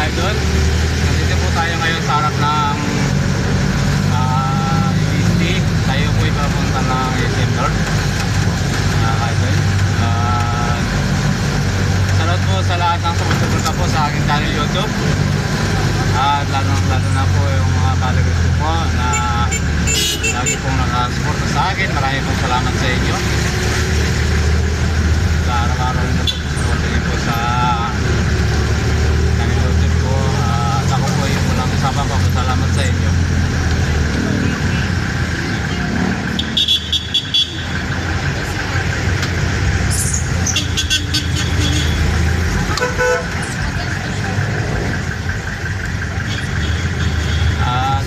ka-idol. Nandito po tayo ngayon sa harap ng UST. Tayo po ipapunta ng SM North, mga ka-idol. Salamat po sa lahat ng sumusuporta po sa aking channel YouTube. At lalo na po yung mga followers ko po na lagi pong nakasuporta sa akin. Maraming pong salamat sa inyo. Sa araw-araw na po suporta niyo po sa channel YouTube ko. At ako po yung walang kasama pa po. Salamat sa inyo.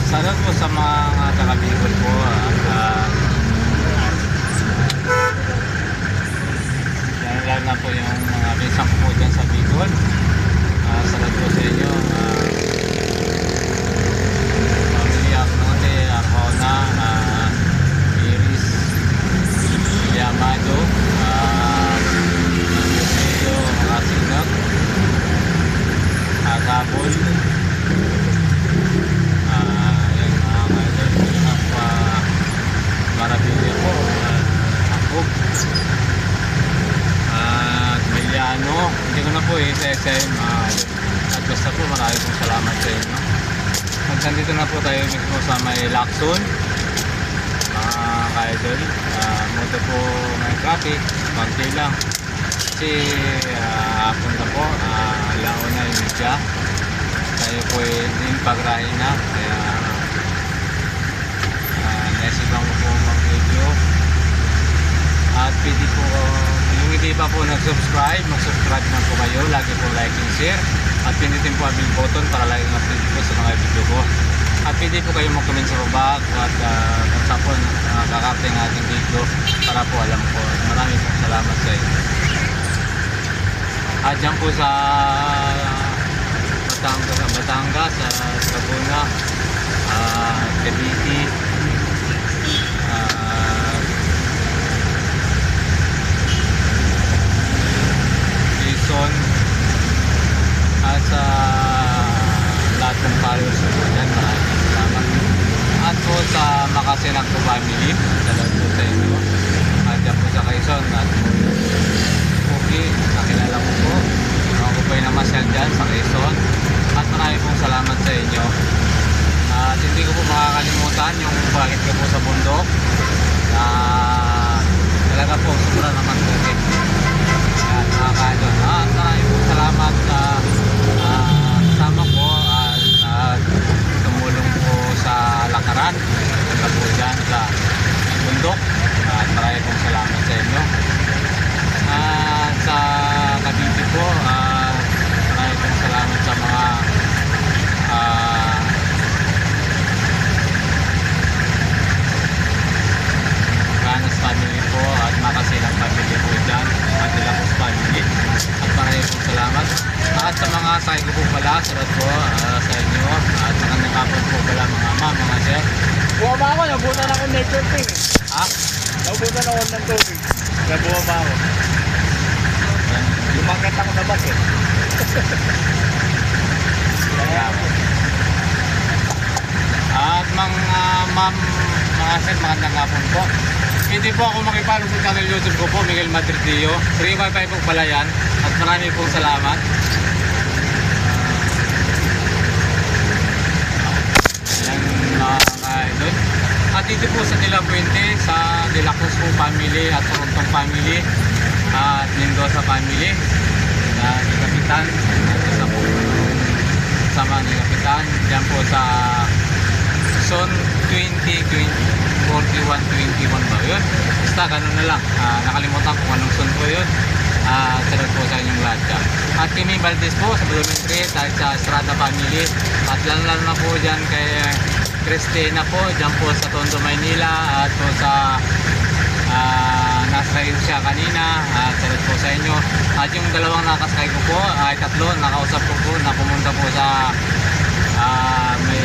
Salamat po sa mga taga-Bicol po. Lalo na po yung mga binsang po dyan sa Bicol. Salamat po sa inyo. Pamilya Aknote, Arjona, Iris, Yamado, Yusio, Rasinag, Agapol, Marabilia po, Akog, at Miliano. Hindi ko na po sa SM. At basta po maraming pong salamat sa inyo. At nandito na po tayo mismo sa may Lacson, mga ka-idol. Muto po may traffic, konti lang. Kasi hapon na po, laon na yung media. Tayo po yung pagrahin na. Kaya naisipan ko po mag-video. At pwede po, yung hindi pa po nag-subscribe, mag-subscribe na po kayo. Lagi po like and share. At pindutin po ang bell button para lagi update po sa mga video ko. At pwede po kayo mag-comment sa baba at kung saan po kakarte ng ating video para po alam po. Maraming po salamat sa inyo. At dyan po sa Batangas, Laguna, Cavite, Quezon, at sa lahat ng followers po dyan, maraming salamat. At po sa Makasinag po family, salamat po sa inyo. At dyan po sa Quezon at Puki, nakilala ko po. Ako po yung namasyal dyan sa Quezon. At maraming pong salamat sa inyo. At hindi ko po makakalimutan yung bakit ko po sa bundok. Talaga po, sobrang naman po. Yan, mga ka-idol. At maraming pong salamat sa kasama po at tumulong po sa lakaran. Punta po dyan sa bundok. At maraming pong salamat sa inyo. At sa Cavite po, maraming pong salamat sa mga Ganas family po at Makasinag family po dyan at Ilacos family. At maraming pong salamat. At sa mga sakay ko po pala, salamat po sa inyo. At magandang hapon po pala mga ma'am, mga sir. Buwa ba ako? Nabutan ako nature thing. Ha? Nabutan ako ng tubig. Nabuwa ba ako? Lumakit ako na bus eh. At mga ma'am, mga sir, magandang hapon po. Hindi po ako makipalo sa channel YouTube ko po, Miguel Madridio. 355 po pala yan. At maraming pong salamat. Ayan mga ka-idol. At dito po sa De La Puente, sa De La Cruz po family at Torontong family at Mendoza family. Ni Kapitan. Isa po sama ni Kapitan. Diyan po sa Zone 41-21 ba yun? Basta ganun na lang. Nakalimutan kung anong zone po yun. Salamat po sa inyong lahat dyan. At Kimi Valdez po sa Blooming Street at sa Estrada family. At lalo na po dyan kay Cristina po. Dyan po sa Tondo, Maynila. At po sa nasa siya kanina. Salamat po sa inyo. At yung dalawang nakasakay ko po ay tatlo. Nakausap ko po na pumunta po sa may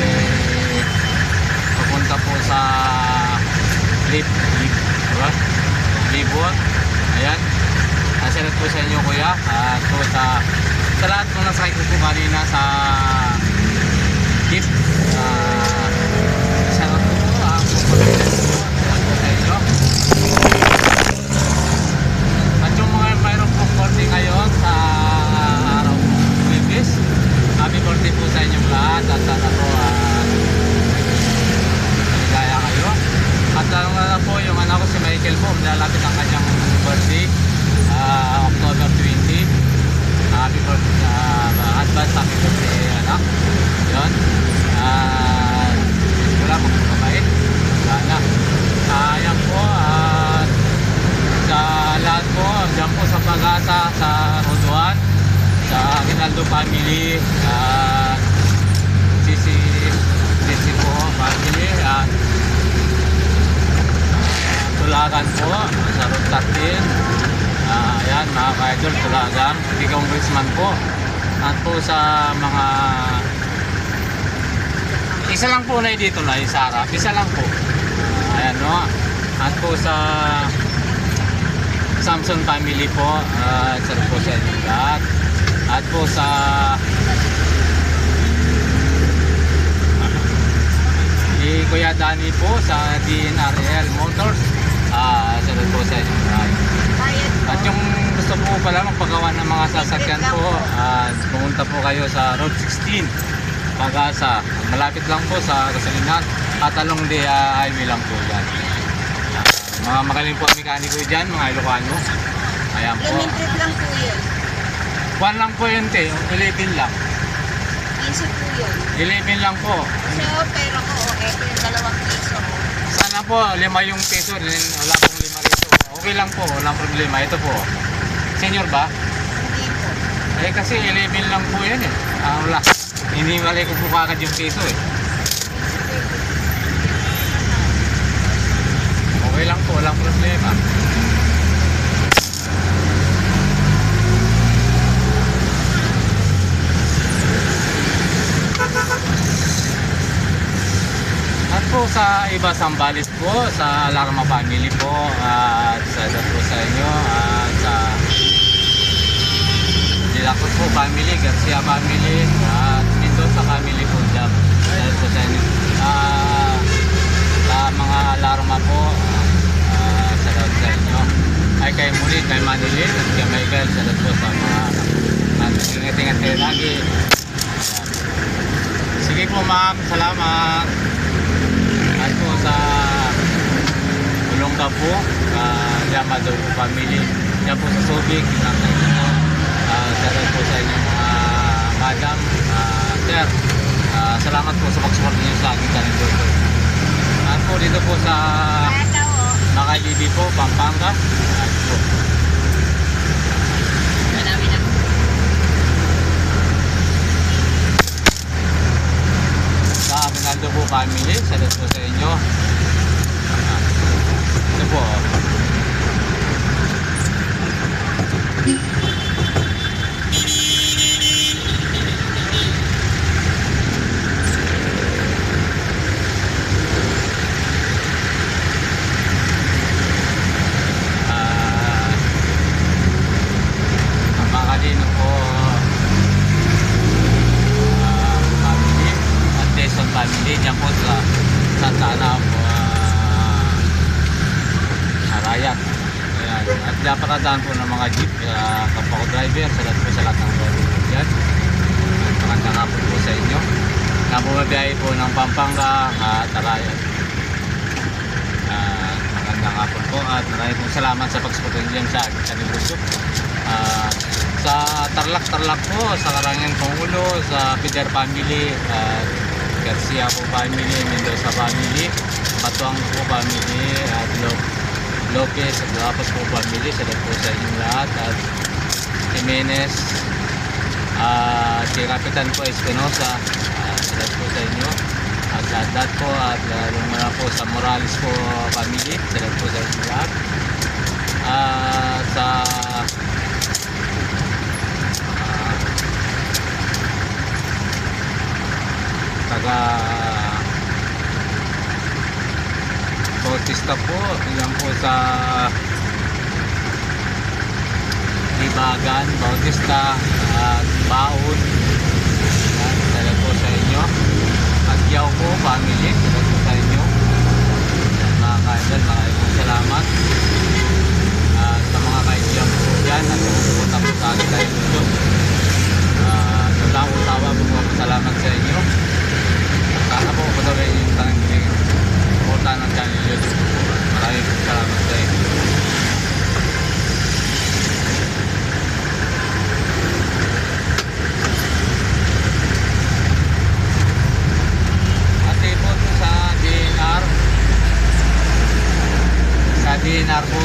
papunta po sa diba? Libon. Ayan. Salamat po sa inyo kuya. At po sa sa lahat ng nasakay ko po kanina sa jeep, isa na po ang sa inyo. At yung mga mayroon pong birthday ngayon sa araw Webes, happy birthday po sa inyong lahat at sana po maligaya kayo. At na po yung anak ko si Michael po, malalapit ang kanyang birthday, October 20. Happy birthday, advance happy birthday anak. Yun. Wala magpapabait. Sana. Ayan po. Sa lahat po, dyan po sa Pag-asa, sa Roduan, sa Aguinaldo family, Sisi po family, at Tulagan po, sa Road 13. Ayan mga ka-idol, Tulagan, si Congressman po. At po sa mga isa lang po na dito na Sara, isa lang po. Ayan no. At po sa Samson family po, isa po sa inyo lahat. At po sa Kuya Danny po sa DNRL Motors, isa po sa inyo lahat. At yung gusto po pala magpagawa ng mga sasakyan po, pumunta po kayo sa Road 16 Pag-asa. Malapit lang po sa gasolinahan at along the highway lang po dyan. Mga magaling po ang mekaniko dyan, mga Ilocano. Ayan po. Limited lang po yun. 1 lang po yun te, 11 lang. 15 po yun. 11 lang po. So, pero ko, ito yung 2 piso. Sana po 5 yung peso, wala pong 5 rito. Okay lang po, walang problema. Ito po. Senior ba? Hindi po. Kasi 11 lang po yan eh. Wala. Hindi malay ko po kagad yung peso eh. Okay lang po, walang problema. At po sa iba Sambales po, sa Alarma family po, at sa po sa inyo, at sa Dilacos po family, Garcia family, at Mendoza family po dyan. Dahil po sa inyo. Sa mga Alarma po, salamat sa inyo. Ay kay Munit, kay Manilin, at kay Michael, salamat po sa mga ingat-ingat kayo lagi. Sige po ma'am, salamat. At po sa Ulongga po, Yamado po family, yan po sa Subic, salamat po sa inyong mga madam, sir, salamat po sa pag-support niyo sa aking channel po. At po dito po sa Makalibi po, Pampanga, at po Marami na. sa Aguinaldo po family, salamat po sa inyo. Ito po. Makalino po family at Jason family dyan po sa Santana po Arayat. Ayan. At dyan pakadaan po ng mga jeep, kapwa ko driver, salat po sa lahat ng driver po dyan. Magandang hapon po sa inyo na bumabiyahe po ng Pampanga at Arayat. Magandang hapon po at maraming pong salamat sa pagsuporta dyan sa channel YouTube. Sa Tarlac po, sa Karangan Pangulo, sa Pider family, Garcia po family, Mendoza family, Batuang po family, at Lopez at Lapos po family, salat po sa inyong lahat, at Jimenez, si Kapitan po Espinosa, salat po sa inyo, at lahat po, at yung mga po sa Morales po family, salat po sa inyong lahat, sa taga Bautista po, yan po sa Libagan, Bautista, at baon. Yan, salamat po sa inyo. At yaw po, family, salamat po sa inyo. Yan, mga kaidol, maraming po salamat. At sa mga kaibigan po dyan, at pupunta po sa akin tayo dito. Tawa po salamat sa inyo. Sana po patuloy yung tanong suporta ng channel YouTube po. Maraming po salamat sa inyo. DNR po,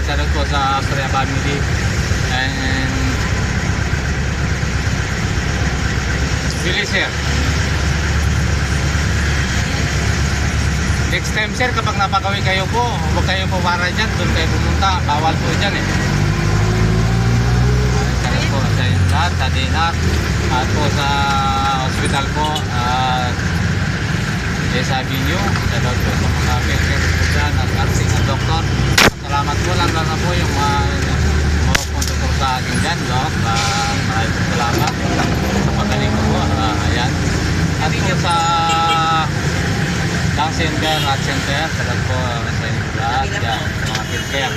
shoutout po sa Australia family and Billy sir. Next time sir, kapag napagawi kayo po, huwag kayo po para dyan, doon kayo pumunta, bawal po dyan eh. Shoutout po sa inyo lahat, sa DNR at po sa hospital po sabi nyo, shoutout po sa mga medical po dyan at nursing at doktor. Salamat po lang na po yung mga punto po sa akin dyan, Doc. Maraming po salamat sa pagaling ko po. Ayan. At po sa Lung Center at Center, shoutout po sa inyo lahat dyan, sa mga healthcare.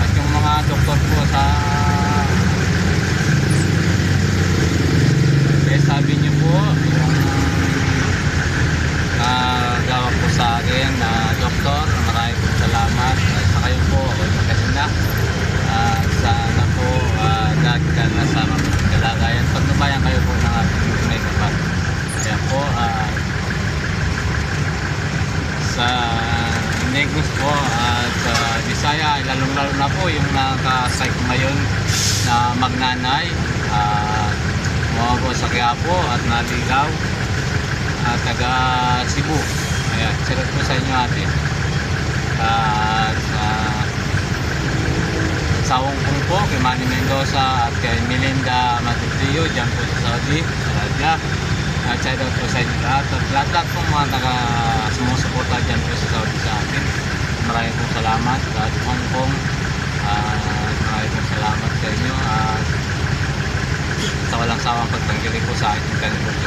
At yung mga doktor po sa sabi niyo po yung gawa po sa akin na doktor, maraming po salamat sa kayo po ako magkasina sana po dahil ka na sa mga kalagayan pagnubayan kayo po ng ating may kapat kaya po sa Negros po at sa Bisaya lalong lalo na po yung nakasay ko ngayon na magnanay mga po sa Quiapo at naligaw at taga Cebu. Ayan, salut po sa inyo ate. At sa Hong Kong po, kay Manny Mendoza at kay Melinda Matutio dyan po sa Saudi, sa Radya. At salut po sa inyo lahat. At lahat po mga taga sumusuporta dyan po sa Saudi sa akin. Maraming po salamat. At Hong Kong, maraming po salamat sa inyo. At sa walang sawang pagtanggiling po sa aking kanilog.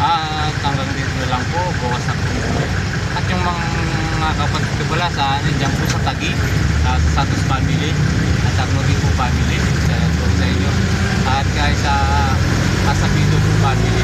At hanggang dito lang po, bukas na po. At yung mga kapatid ko pala sa dyan po sa Taguig, sa Santos family, at Agnodi po family, salamat po sa inyo. At kaya sa Asapido po family.